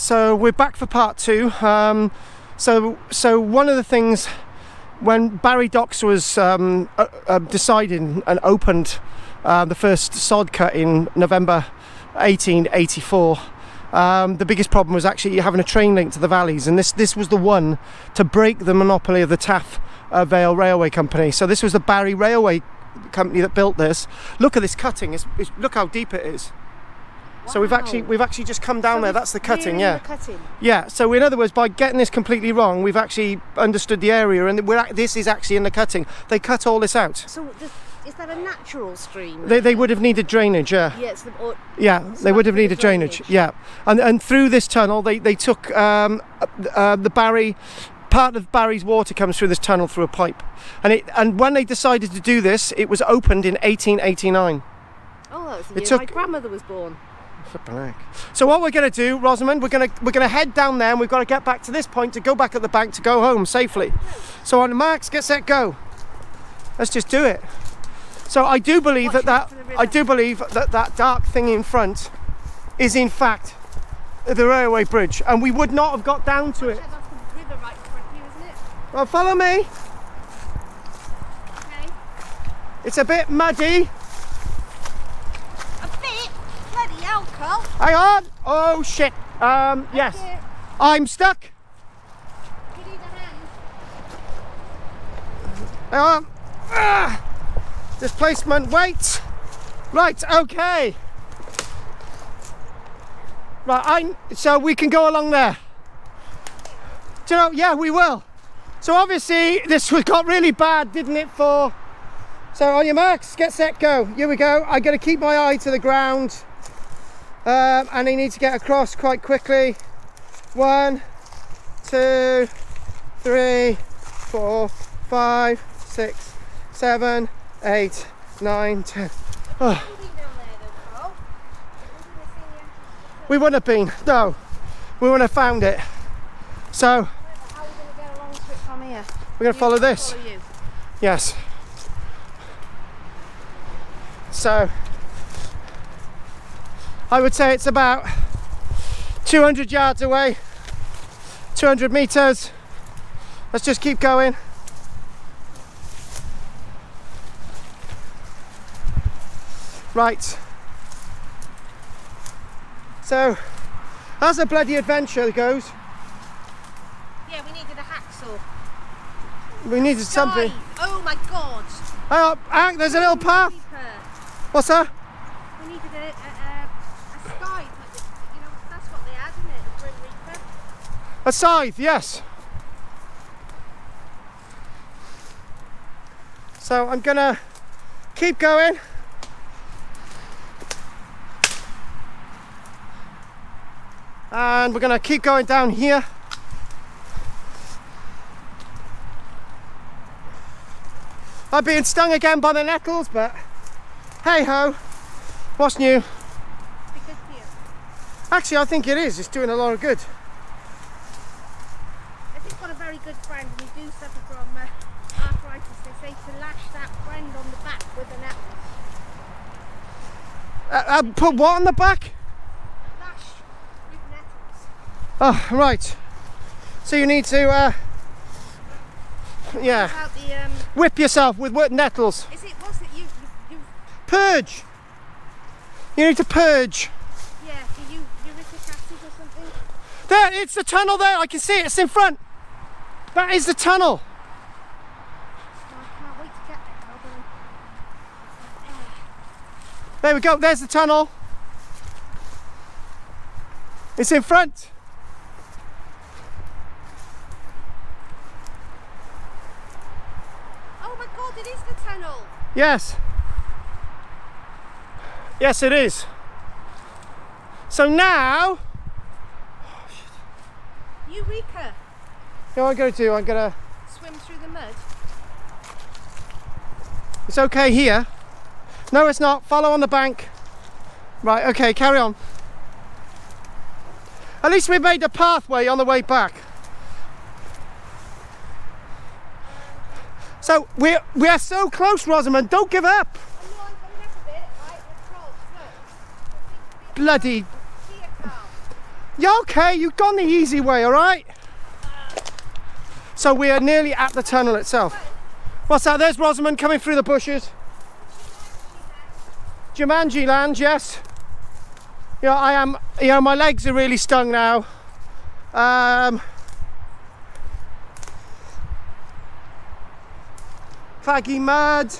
so we're back for part 2. So one of the things when Barry Docks was decided and opened the first sod cut in November 1884, the biggest problem was actually having a train link to the valleys, and this was the one to break the monopoly of the Taff Vale Railway Company. So this was the Barry Railway Company that built this. Look at this cutting. Look how deep it is. Wow. So we've actually just come down there. That's the cutting, yeah. Yeah. So in other words, by getting this completely wrong, we've actually understood the area, and this is actually in the cutting. They cut all this out. So is that a natural stream? They would have needed drainage, yeah. Yeah, they would have needed drainage, yeah. And through this tunnel, they took the Barry. Part of Barry's water comes through this tunnel through a pipe, and when they decided to do this, it was opened in 1889. Oh, that was the year my grandmother was born. So what we're going to do, Rosamond, we're going to head down there, and we've got to get back to this point to go back at the bank to go home safely. So on the marks, get set, go. Let's just do it. So I do believe that dark thing in front is in fact the railway bridge, and we would not have got down to it. Well, follow me. Okay. It's a bit muddy. A bit? Bloody hell, Carl. Hang on. Oh shit. Yes. Okay. I'm stuck. You need a hand. Hang on. Displacement, wait. Right, okay. Right, so we can go along there. Do you know, yeah, we will. So obviously this got really bad, didn't it, so on your marks, get set, go. Here we go. I'm going to keep my eye to the ground, and I need to get across quite quickly. 1, 2, 3, 4, 5, 6, 7, 8, 9, 10. Oh. We wouldn't have been, no, we wouldn't have found it. So we're going to follow this. Yes. So I would say it's about 200 yards away, 200 meters. Let's just keep going. Right. So as a bloody adventure goes. Yeah, we needed a hacksaw. We needed something. Oh my god! Oh, there's a little path. What's that? We needed a scythe. You know, that's what they had, isn't it? The Grim Reaper. A scythe, yes. So I'm gonna keep going. And we're gonna keep going down here. I'm being stung again by the nettles, but hey ho, what's new? Because here. Actually, I think it is. It's doing a lot of good. If you've got a very good friend and you do suffer from arthritis, they say to lash that friend on the back with a nettle. Put what on the back? Lash with nettles. Oh, right. So you need to, yeah. About the, whip yourself with nettles. Is it? What's it? You purge. You need to purge. Yeah. Do you uric acid or something? There, it's the tunnel there. I can see it. It's in front. That is the tunnel. Oh, I can't wait to get there. There we go. There's the tunnel. It's in front. Oh my god! It is the tunnel. Yes. Yes, it is. So now, Eureka! you know what I'm going to do? I'm going to. Swim through the mud. It's okay here. No, it's not. Follow on the bank. Right, okay, carry on. At least we made a pathway on the way back. So we're so close, Rosamond. Don't give up. I'm coming up a bit. Right, let's roll. Look. Bloody. Here, Carl. Yeah, okay, you've gone the easy way, all right? So we are nearly at the tunnel itself. What's that? There's Rosamond coming through the bushes. Jumanji land, yes. You know, I am, you know, my legs are really stung now. Claggy mud.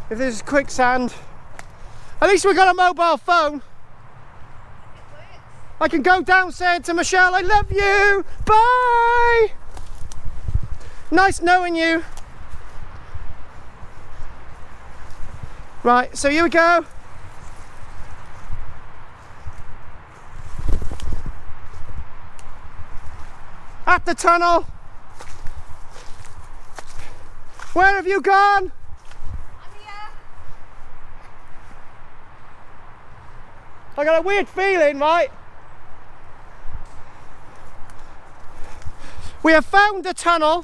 If there's quicksand, at least we got a mobile phone. I can go down saying to Michelle, I love you, bye. Nice knowing you. Right, so here we go. At the tunnel. Where have you gone? I got a weird feeling, right? We have found the tunnel.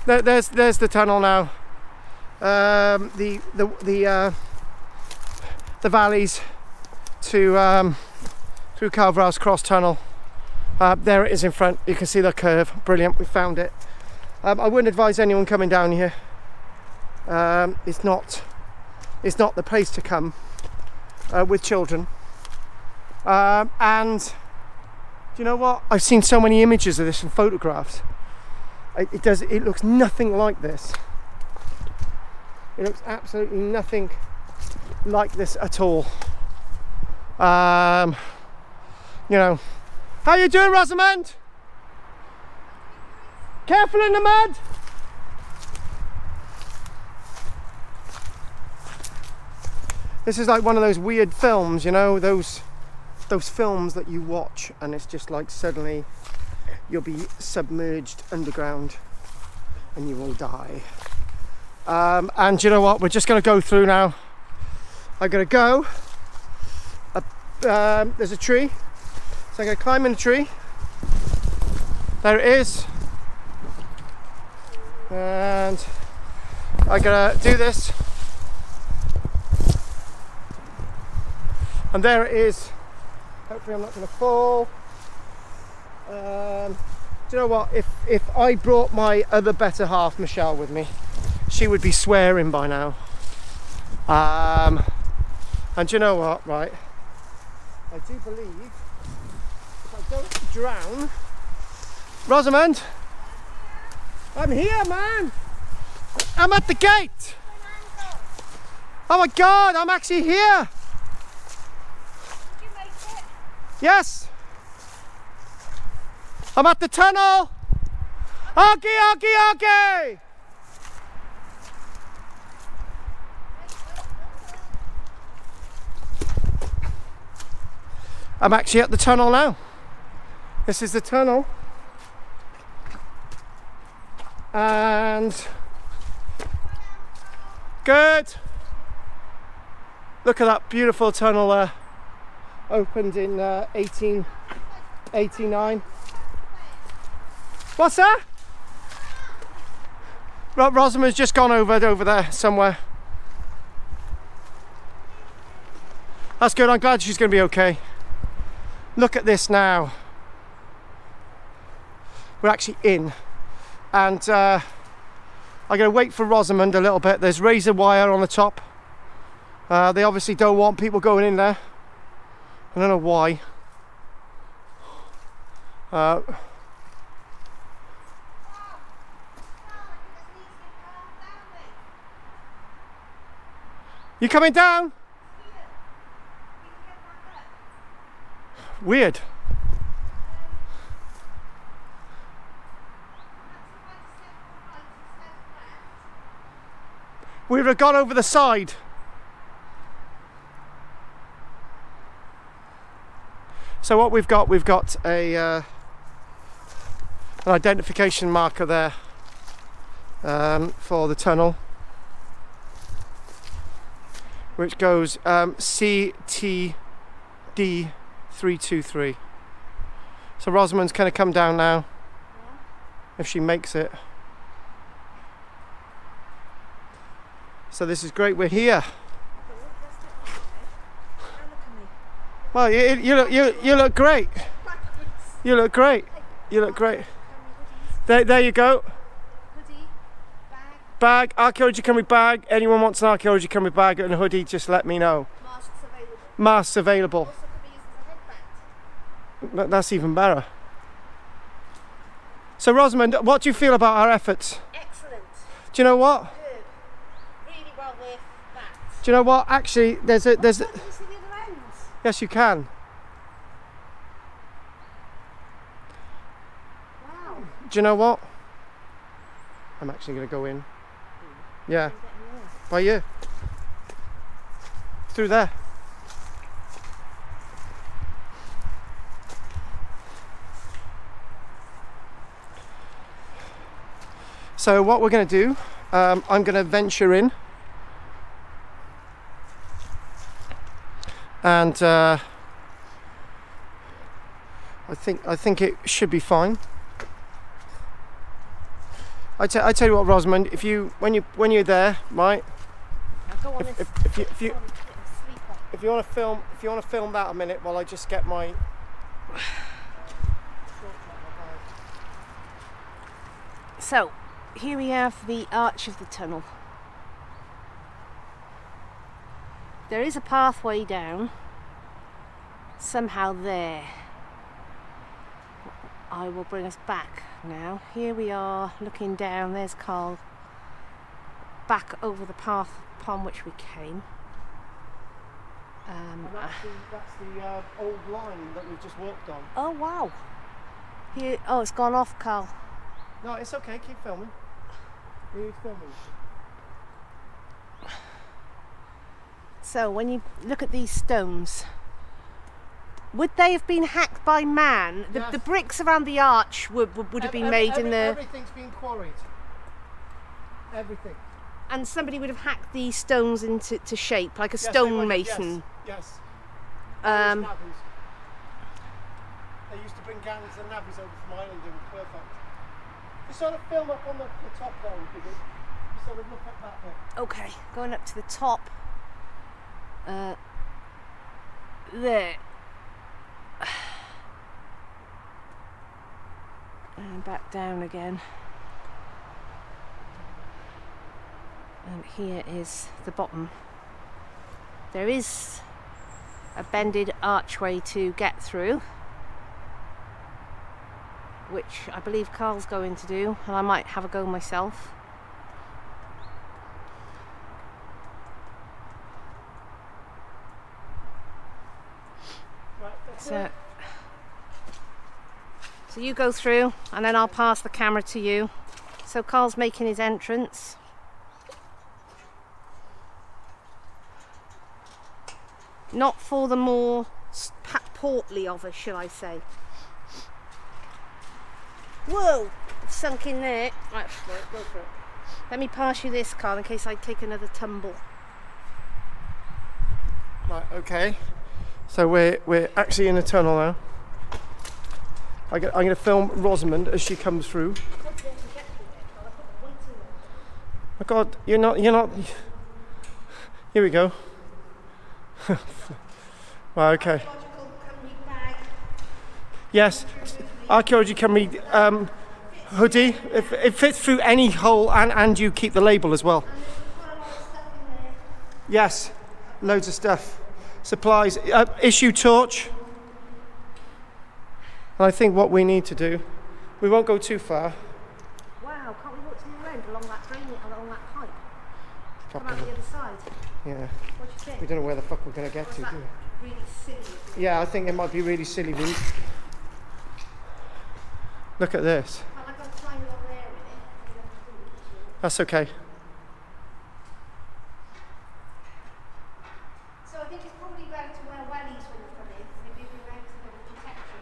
There's the tunnel now. The valleys to through Carl's Cross Tunnel. There it is in front. You can see the curve. Brilliant. We found it. I wouldn't advise anyone coming down here. It's not the place to come. With children, and do you know what? I've seen so many images of this and photographs. It looks nothing like this. It looks absolutely nothing like this at all. You know, how you doing, Rosamond? Careful in the mud. This is like one of those weird films, you know, those films that you watch and it's just like suddenly you'll be submerged underground and you will die. And you know what, we're just going to go through now. I'm going to go, there's a tree, so I'm going to climb in the tree. There it is. And I'm going to do this. And there it is. Hopefully I'm not going to fall. Do you know what? If I brought my other better half, Michelle, with me, she would be swearing by now. And do you know what? Right. I do believe if I don't drown, Rosamond, I'm here, man. I'm at the gate. Oh my God! I'm actually here. Yes! I'm at the tunnel! Arky, arky, arky! I'm actually at the tunnel now. This is the tunnel. And good. Look at that beautiful tunnel there. Opened in 1889. What's that? Rosamond's just gone over there somewhere. That's good, I'm glad she's going to be okay. Look at this now. We're actually in. And I'm going to wait for Rosamond a little bit. There's razor wire on the top. They obviously don't want people going in there. I don't know why. You coming down? Weird. We would have gone over the side. So what we've got a an identification marker there for the tunnel, which goes CTD323. So Rosamond's going to come down now, if she makes it. So this is great, we're here. Well, you look great. You look great. You look great. There you go. Hoodie, Bag, Archaeology Cymru bag. Anyone wants an Archaeology Cymru bag and a hoodie, just let me know. masks available. Masks available. Also can be used as a headband. That's even better. So Rosamond, what do you feel about our efforts? Excellent. Do you know what? Good. Really well worth that. Do you know what? Actually, there's Can you see the other ends? yes, you can. Wow. Do you know what? I'm actually going to go in. Yeah. By you. Through there. So what we're going to do, I'm going to venture in. And I think it should be fine. I tell you what, Rosamond, if you when you're there, right? Now go on If you want to film that a minute while I just get my. So, here we have the arch of the tunnel. There is a pathway down, somehow there. I will bring us back now. Here we are looking down, there's Karl, back over the path upon which we came. That's the old line that we've just walked on. Oh wow! Here, oh, it's gone off, Karl. No, it's okay, keep filming. Are you filming? So when you look at these stones, would they have been hacked by man? Yes. The bricks around the arch would have been made in the... Everything's been quarried. Everything. And somebody would have hacked these stones into shape, like a Yes, they stonemason. Yes. Um, They used to bring gangs and navvies over from Ireland. They were perfect. You sort of film up on the top there, would be good. You sort of look at that bit. Okay, going up to the top. There. And back down again. And here is the bottom. There is a bended archway to get through, which I believe Karl's going to do, and I might have a go myself. So you go through, and then I'll pass the camera to you. So Karl's making his entrance. Not for the more portly of us, shall I say. Whoa! It's sunk in there. Right, go for it. Let me pass you this, Karl, in case I take another tumble. Right, okay. So we're actually in a tunnel now. I'm going to film Rosamond as she comes through. Oh God, you're not. Here we go. Well, okay. Yes, Archaeology Cymru hoodie. It fits through any hole, and you keep the label as well. Yes, loads of stuff. Supplies, issue torch. And I think what we need to do, we won't go too far. Wow, can't we walk to the other end along that drain, along that pipe? Come out the other side. Yeah. What do you think? We don't know where the fuck we're going to get to, do we? Really silly. Yeah, I think it might be really silly. Look at this. Have I got a tiny little there in it? That's okay. So I think it's probably better to wear wellies when you come in. They give you an extra bit of protection.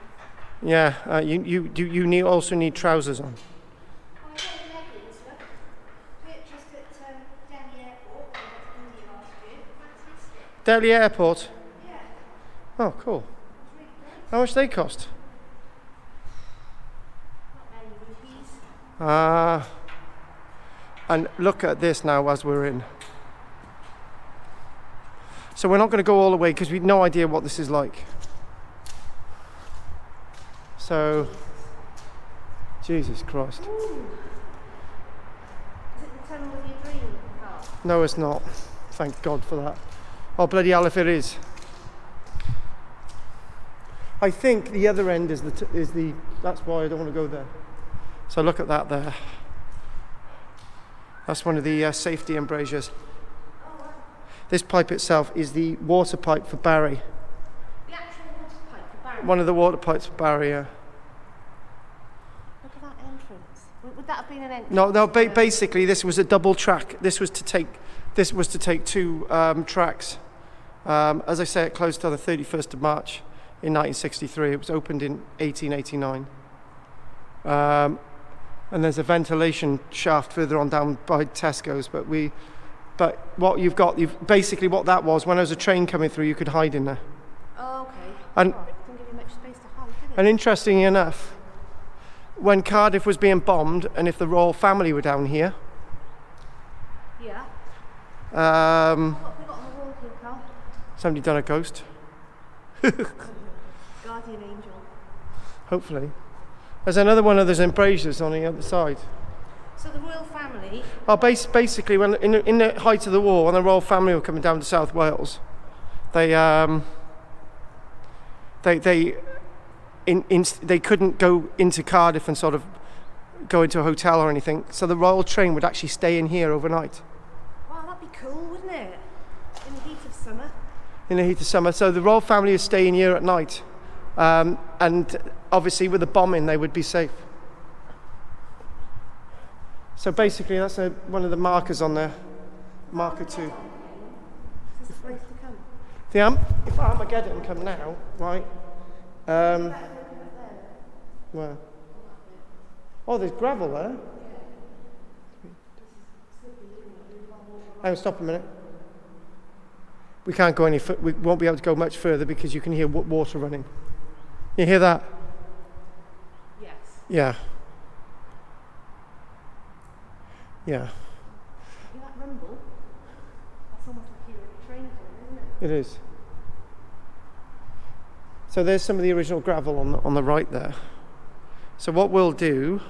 Yeah, you also need trousers on. Oh, I got a leggings, look. Purchased at Delhi Airport. I went to India last year. Fantastic. Delhi Airport. Yeah. Oh, cool. How much they cost? Not many rupees. And look at this now as we're in. So we're not going to go all the way because we've no idea what this is like. So, Jesus Christ. Ooh. Is it the tunnel of your dream, Carl? No, it's not. Thank God for that. Oh, bloody hell if it is. I think the other end is the. That's why I don't want to go there. So look at that there. That's one of the safety embrasures. This pipe itself is the water pipe for Barry. The actual water pipe for Barry? One of the water pipes for Barry, yeah. Look at that entrance. Would that have been an entrance? No, basically this was a double track. This was to take two tracks. As I say, it closed on the 31st of March in 1963. It was opened in 1889. And there's a ventilation shaft further on down by Tesco's, but what you've got, basically what that was, when there was a train coming through, you could hide in there. Oh, okay. And, it didn't give you much space to hide, did it? and interestingly enough, when Cardiff was being bombed, and if the royal family were down here, yeah. um, What have we got on the wall here, Carl? somebody done a ghost, Guardian angel. hopefully. There's another one of those embrasures on the other side. So the royal family. Oh, basically, when in the height of the war, when the royal family were coming down to South Wales, they couldn't go into Cardiff and sort of go into a hotel or anything. So the royal train would actually stay in here overnight. Wow, that'd be cool, wouldn't it? In the heat of summer. In the heat of summer, so the royal family is staying here at night, and obviously with the bombing, they would be safe. So basically, that's one of the markers on there, marker 2. Is this the place to come? If Armageddon come now, right? Where? Oh, there's gravel there. Hang on, stop a minute. We can't go any we won't be able to go much further because you can hear water running. You hear that? Yes. Yeah. Yeah. Hear that rumble? That's almost like hearing a train coming, isn't it? It is. So there's some of the original gravel on the right there. So what we'll do